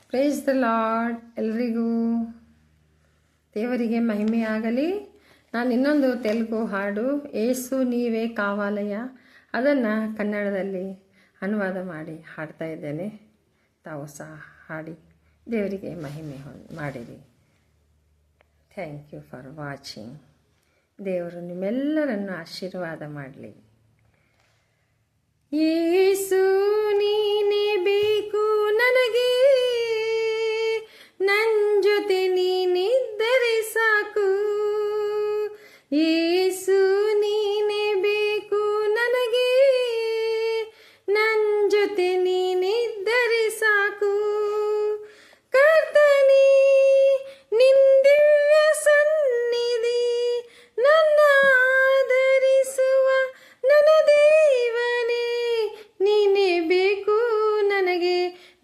Praise the lord. ಎಲ್ರಿಗೂ ದೇವರಿಗೆ ಮಹಿಮೆ ಆಗಲಿ. ನಾನು ಇನ್ನೊಂದು ತೆಲುಗು ಹಾಡು, ಏಸು ನೀವೇ ಕಾವಾಲಯ, ಅದನ್ನು ಕನ್ನಡದಲ್ಲಿ ಅನುವಾದ ಮಾಡಿ ಹಾಡ್ತಾ ಇದ್ದೇನೆ. ತಾವು ಸಹ ಹಾಡಿ ದೇವರಿಗೆ ಮಹಿಮೆ ಮಾಡಿರಿ. Thank you for watching. ದೇವರು ನಿಮ್ಮೆಲ್ಲರನ್ನು ಆಶೀರ್ವಾದ ಮಾಡಲಿ. ಯೇಸು ನೀನೇ ಬೇಕು ನನಗೆ, ನನ್ನ ಜೊತೆ ನೀನಿದ್ದರೆ ಸಾಕು. ಯೇಸು ನೀನೇ ಬೇಕು ನನಗೆ, ನನ್ನ ಜೊತೆ ನೀನಿದ್ದರೆ ಸಾಕು. ಕರ್ತನೇ ನಿನ್ನ ದಿವ್ಯ ಸನ್ನಿಧಿ ನನ್ನ ಆದರಿಸುವ ನನ್ನ ದೇವನೇ, ನೀನೇ ಬೇಕು ನನಗೆ,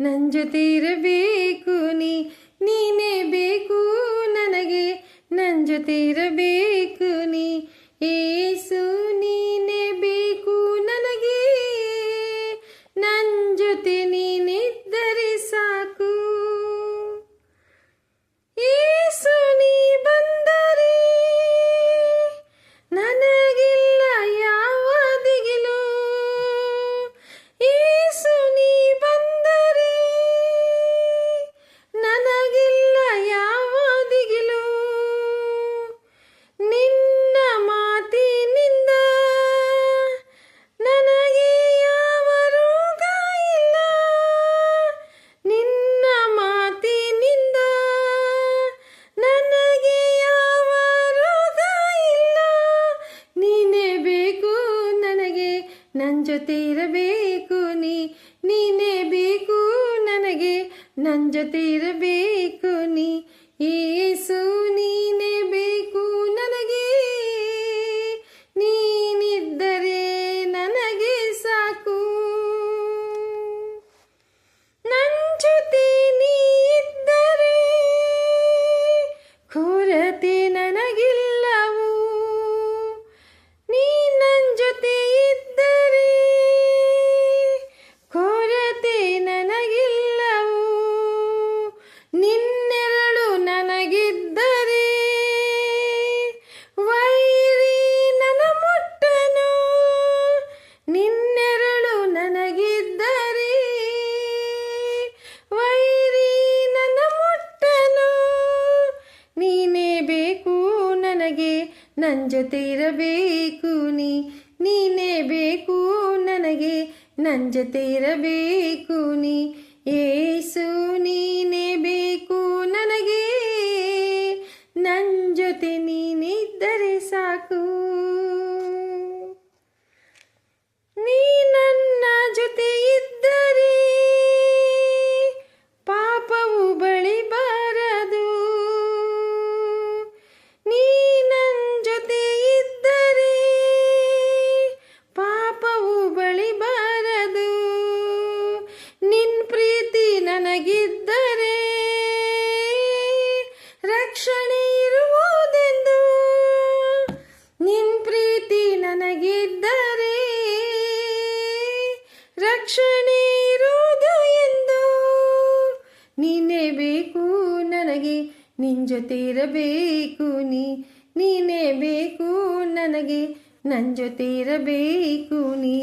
ನನ್ನ ಜೊತೆ ಇರಬೇಕು ನೀನೇ ಬೇಕು ನನಗೆ, ನನ್ನ ಜೊತೆ ಇರಬೇಕು ನೀ. ಯೇಸು ನೀನೇ ಬೇಕು ನನಗೆ, ನನ್ನ ಜೊತೆ ನೀನಿದ್ದರೆ ಸಾಕು. ಯೇಸು ನೀ ಬಂದರೆ ನನಗಿಲ್ಲ ಯಾವ ದಿಗಿಲು. ಯೇಸು ನೀ ಬಂದರೆ ನನಗಿಲ್ಲ ಯಾವ ದಿಗಿಲು. ನಿನ್ನ ಮಾತಿನಿಂದ ನನಗೆ ಯಾವ ರೋಗ ಇಲ್ಲ. ನಿನ್ನ ಮಾತಿನಿಂದ ನನಗೆ ಯಾವ ರೋಗ ಇಲ್ಲ. ನೀನೇ ಬೇಕು ನನಗೆ, ನನ್ನ ಜೊತೆ ಇರಬೇಕು ನೀನೇ ಬೇಕು ನನಗೆ, ನನ್ನ ಜೊತೆ ಇರಬೇಕು ನೀ. ಯೇಸು ನೀನೇ ಬೇಕು ನನಗೆ, ನೀನಿದ್ದರೆ ನನಗೆ ಸಾಕು. ನನ್ನ ಜೊತೆ ನೀ ಇದ್ದರೆ ಕೊರತೆ ನನಗಿಲ್ಲವು. ನೀ ನನ್ನ ಜೊತೆ ಇದ್ದರೆ ಕೊರತೆ ನನಗಿಲ್ಲವು. ನಿನ್ನೆರಳು ನನಗಿದ್ದರೆ ವೈರಿ ನನ್ನ ಮುಟ್ಟನು. ನಿನ್ನೆರಳು ನನಗಿದ್ದರೆ ವೈರಿ ನನ್ನ ಮುಟ್ಟನು. ನೀನೇ ಬೇಕು ನನಗೆ, ನನ್ನ ಜೊತೆ ಇರಬೇಕು ನೀನೇ ಬೇಕು ನನಗೆ, ನನ್ನ ಜೊತೆ ಇರಬೇಕು ನೀ. ಯೇಸು ನೀನೇ ಬೇಕು ನನಗೆ, ನನ್ನ ಜೊತೆ ನೀನಿದ್ದರೆ ಸಾಕು. ನೀ ನನ್ನ ಜೊತೆ ಇದ್ದರೆ ಪಾಪವು ಬಳಿ ಬಾರದು. ನೀ ನನ್ನ ಜೊತೆ ಇದ್ದರೆ ಪಾಪವು ಬಳಿ ಬಾರದು. ನಿನ್ನ ಪ್ರೀತಿ ನನಗಿದ್ದರೆ ರಕ್ಷಣೆ ಇರುವುದೆಂದು. ನಿನ್ನ ಪ್ರೀತಿ ನನಗಿದ್ದರೆ ರಕ್ಷಣೆ ಇರುವುದು ಎಂದು. ನೀನೇ ಬೇಕು ನನಗೆ, ನಿನ್ನ ಜೊತೆ ಇರಬೇಕು ನೀನೇ ಬೇಕು ನನಗೆ, ನನ್ನ ಜೊತೆ ಇರಬೇಕು ನೀ.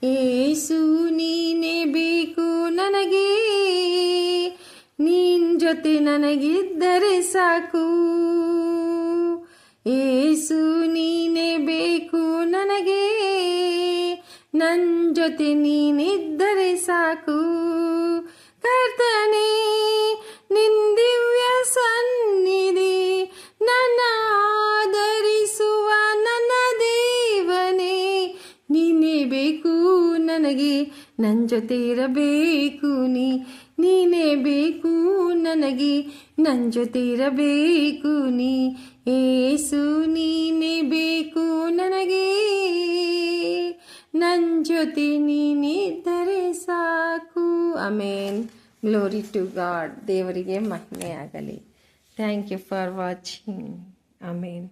ಯೇಸು ನೀನೇ ಬೇಕು ನನಗೆ, ನಿನ್ನ ಜೊತೆ ನನಗಿದ್ದರೆ ಸಾಕು. ಯೇಸು ನೀನೇ ಬೇಕು ನನಗೆ, ನನ್ನ ಜೊತೆ ನೀನಿದ್ದರೆ ಸಾಕು. ಕರ್ತನೇ ನಿನ್ನ ದಿವ್ಯ ಸನ್ನಿಧಿ ನನ್ನ ಆದರಿಸುವ ನನ್ನ ದೇವನೇ, ನೀನೇ ಬೇಕು ನನಗೆ, ನನ್ನ ಜೊತೆ ಇರಬೇಕು ನೀನೇ ಬೇಕು ನನಗೆ, ನನ್ನ ಜೊತೆ ಇರಬೇಕು ನೀ. ಯೇಸು ನೀನೇ ಬೇಕು ನನಗೆ, ನನ್ನ ಜೊತೆ ನೀನಿದ್ದರೆ ಸಾಕು. ಆಮೇನ್. Glory to God. ದೇವರಿಗೆ ಮಹಿಮೆ ಆಗಲಿ. Thank you for watching. Amen.